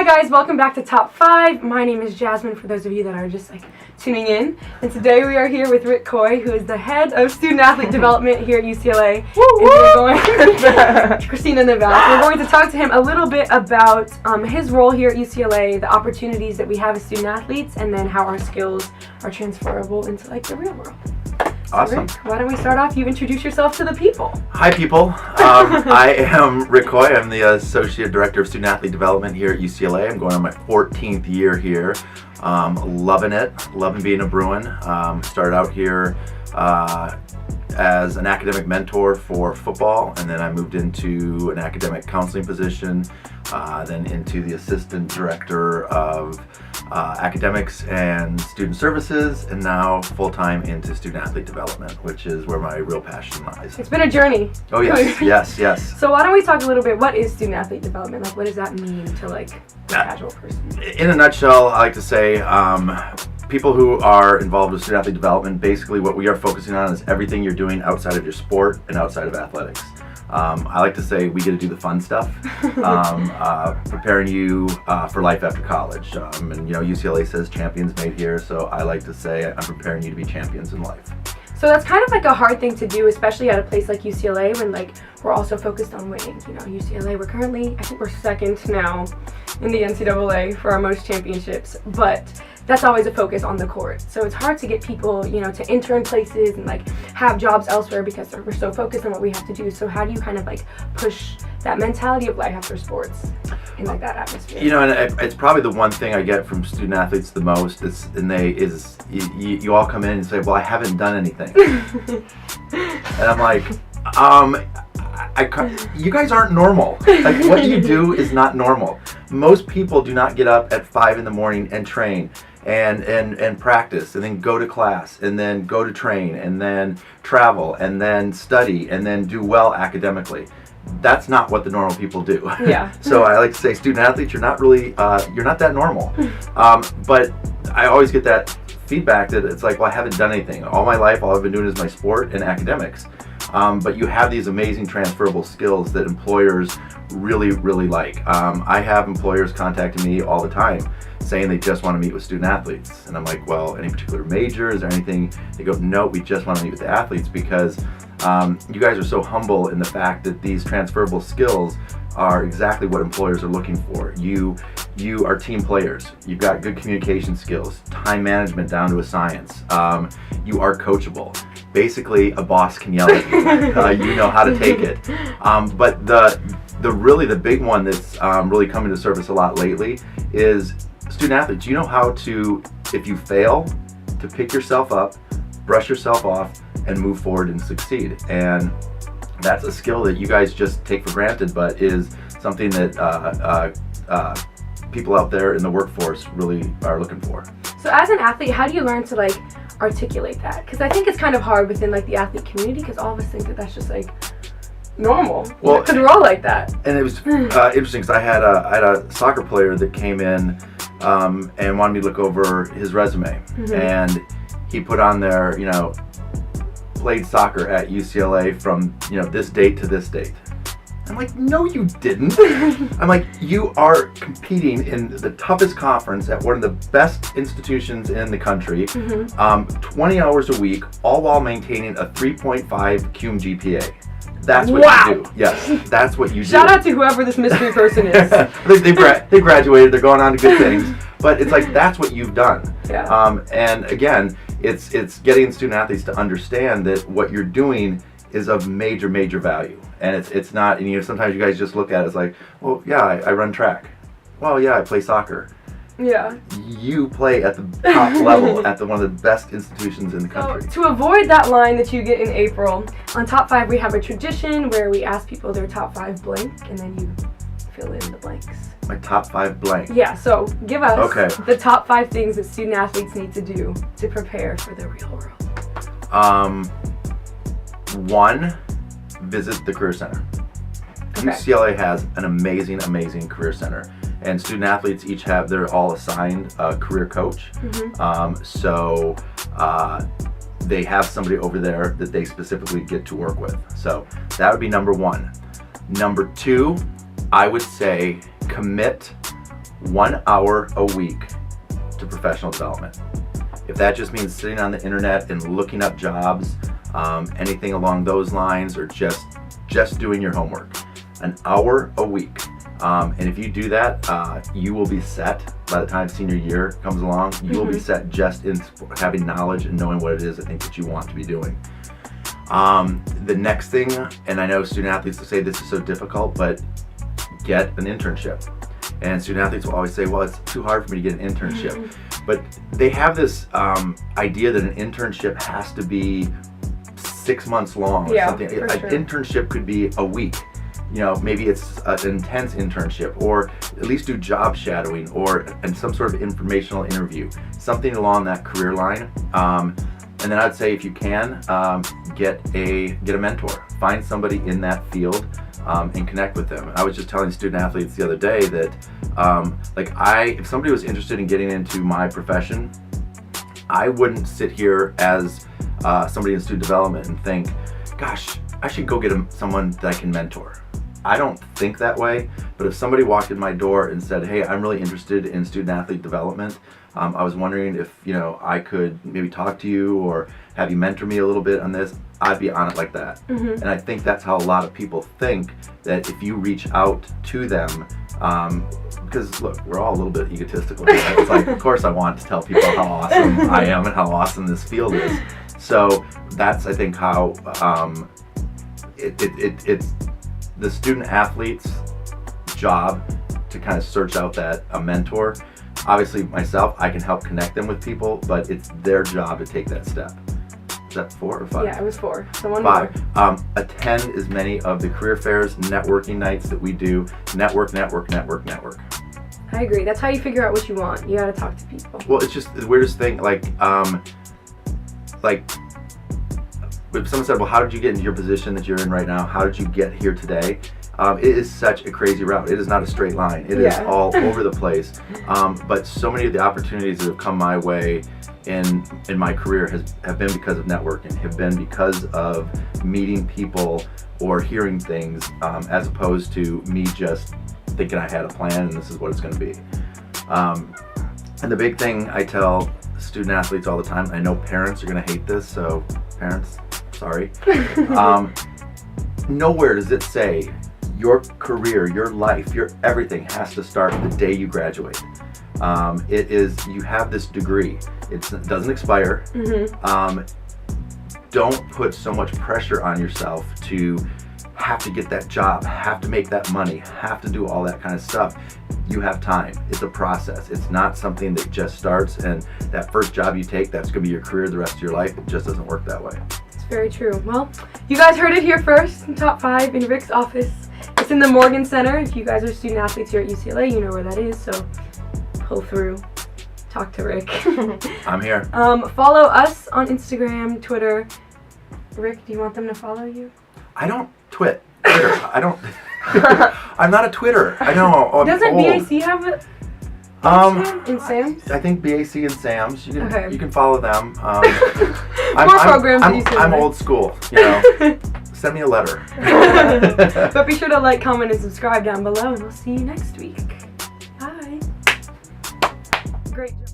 Hi guys, welcome back to Top 5. My name is Jasmine, for those of you that are just tuning in. And today we are here with Ric Coy, who is the head of student athlete development here at UCLA. And we're going Christina in the back. We're going to talk to him a little bit about his role here at UCLA, the opportunities that we have as student athletes, and then how our skills are transferable into the real world. Awesome. Rick, why don't we start off? You introduce yourself to the people. Hi, people. I am Ric Coy. I'm the Associate Director of Student Athlete Development here at UCLA. I'm going on my 14th year here. Loving it. Loving being a Bruin. Started out here as an academic mentor for football, and then I moved into an academic counseling position, then into the Assistant Director of academics and student services, and now full-time into student athlete development, which is where my real passion lies. It's been a journey. Oh yes, yes. So why don't we talk a little bit, what is student athlete development? What does that mean to the casual person? In a nutshell, I like to say people who are involved with student athlete development, basically what we are focusing on is everything you're doing outside of your sport and outside of athletics. I like to say we get to do the fun stuff, preparing you for life after college. And UCLA says champions made here, so I like to say I'm preparing you to be champions in life. So that's kind of a hard thing to do, especially at a place like UCLA when we're also focused on winning. UCLA, we're currently, I think we're second now in the NCAA for our most championships, but that's always a focus on the court. So it's hard to get people, to intern places and have jobs elsewhere because we're so focused on what we have to do. So how do you kind of push that mentality of life after sports in that atmosphere? And it's probably the one thing I get from student athletes the most. You all come in and say, "Well, I haven't done anything," and I'm like, you guys aren't normal. What you do is not normal. Most people do not get up at 5 in the morning and train and practice and then go to class and then go to train and then travel and then study and then do well academically. That's not what the normal people do. Yeah. So I like to say, student athletes, you're not really, you're not that normal. But I always get that feedback that it's well, I haven't done anything. All my life, all I've been doing is my sport and academics. But you have these amazing transferable skills that employers really, really like. I have employers contacting me all the time saying they just want to meet with student athletes. And I'm like, well, any particular major? Is there anything? They go, no, we just want to meet with the athletes because you guys are so humble in the fact that these transferable skills are exactly what employers are looking for. You are team players. You've got good communication skills, time management down to a science. You are coachable. Basically, a boss can yell at you. You know how to take it. But the big one that's really come into service a lot lately is student athletes. You know how to, if you fail, to pick yourself up, brush yourself off, and move forward and succeed. And that's a skill that you guys just take for granted, but is something that people out there in the workforce really are looking for. So as an athlete, how do you learn to articulate that? Because I think it's kind of hard within the athlete community because all of us think that that's just normal. Well, because we're all like that. And it was interesting because I had a soccer player that came in and wanted me to look over his resume, and he put on there, played soccer at UCLA from this date to this date. I'm like, no, you didn't. I'm like, you are competing in the toughest conference at one of the best institutions in the country, 20 hours a week, all while maintaining a 3.5 cum GPA. That's what you do. Yes, that's what you do. Shout out to whoever this mystery person is. they graduated, they're going on to good things, but it's that's what you've done. Yeah. And again, it's getting student athletes to understand that what you're doing is of major, major value. And it's not, and sometimes you guys just look at it as well, yeah, I run track. Well, yeah, I play soccer. Yeah. You play at the top level at one of the best institutions in the country. So, to avoid that line that you get in April, on Top 5 we have a tradition where we ask people their top 5 blank, and then you fill in the blanks. My top 5 blank. Yeah, so give us the top 5 things that student athletes need to do to prepare for the real world. 1, visit the Career Center. Okay. UCLA has an amazing, amazing Career Center. And student athletes they're all assigned a career coach. So they have somebody over there that they specifically get to work with. So that would be number 1. Number 2, I would say commit 1 hour a week to professional development. If that just means sitting on the internet and looking up jobs, anything along those lines, or just doing your homework, 1 hour a week. And if you do that, you will be set by the time senior year comes along. You will be set just in having knowledge and knowing what it is I think that you want to be doing. The next thing, and I know student athletes will say this is so difficult, but get an internship. And student athletes will always say, well, it's too hard for me to get an internship. But they have this idea that an internship has to be 6 months long or something. An internship could be a week. You know, maybe it's an intense internship, or at least do job shadowing, or some sort of informational interview, something along that career line. And then I'd say, if you can, get a mentor. Find somebody in that field and connect with them. I was just telling student athletes the other day that, if somebody was interested in getting into my profession, I wouldn't sit here as somebody in student development and think, gosh, I should go get someone that I can mentor. I don't think that way, but if somebody walked in my door and said, hey, I'm really interested in student athlete development, I was wondering if I could maybe talk to you or have you mentor me a little bit on this, I'd be on it like that. And I think that's how a lot of people think, that if you reach out to them, because look, we're all a little bit egotistical. Right? It's like, of course I want to tell people how awesome I am and how awesome this field is. So that's, I think, how it's the student athlete's job to kind of search out a mentor. Obviously myself, I can help connect them with people, but it's their job to take that step. Is that 4 or 5? Yeah, it was 4. So 1 5. more. Attend as many of the career fairs, networking nights that we do. Network. I agree. That's how you figure out what you want. You gotta talk to people. Well, it's just the weirdest thing. If someone said, well, how did you get into your position that you're in right now? How did you get here today? It is such a crazy route. It is not a straight line. It is all over the place. But so many of the opportunities that have come my way in my career have been because of networking, have been because of meeting people or hearing things, as opposed to me just thinking I had a plan and this is what it's going to be. And the big thing I tell student athletes all the time, I know parents are going to hate this, so parents, sorry. Nowhere does it say your career, your life, your everything has to start the day you graduate. It is, you have this degree. It doesn't expire. Don't put so much pressure on yourself to have to get that job, have to make that money, have to do all that kind of stuff. You have time. It's a process. It's not something that just starts and that first job you take, that's going to be your career the rest of your life. It just doesn't work that way. It's very true. Well, you guys heard it here first in Top 5 in Rick's office. It's in the Morgan Center. If you guys are student athletes here at UCLA, you know where that is, so pull through. Talk to Rick. I'm here. Follow us on Instagram, Twitter. Rick, do you want them to follow you? I don't Twitter. I don't. I'm not a Twitter. I know. Doesn't BAC have it? In Sam's? I think BAC and Sam's. You can Okay. you can follow them. More programs at UCLA. I'm old school. Send me a letter. But be sure to like, comment, and subscribe down below, and we'll see you next week. Bye. Great job.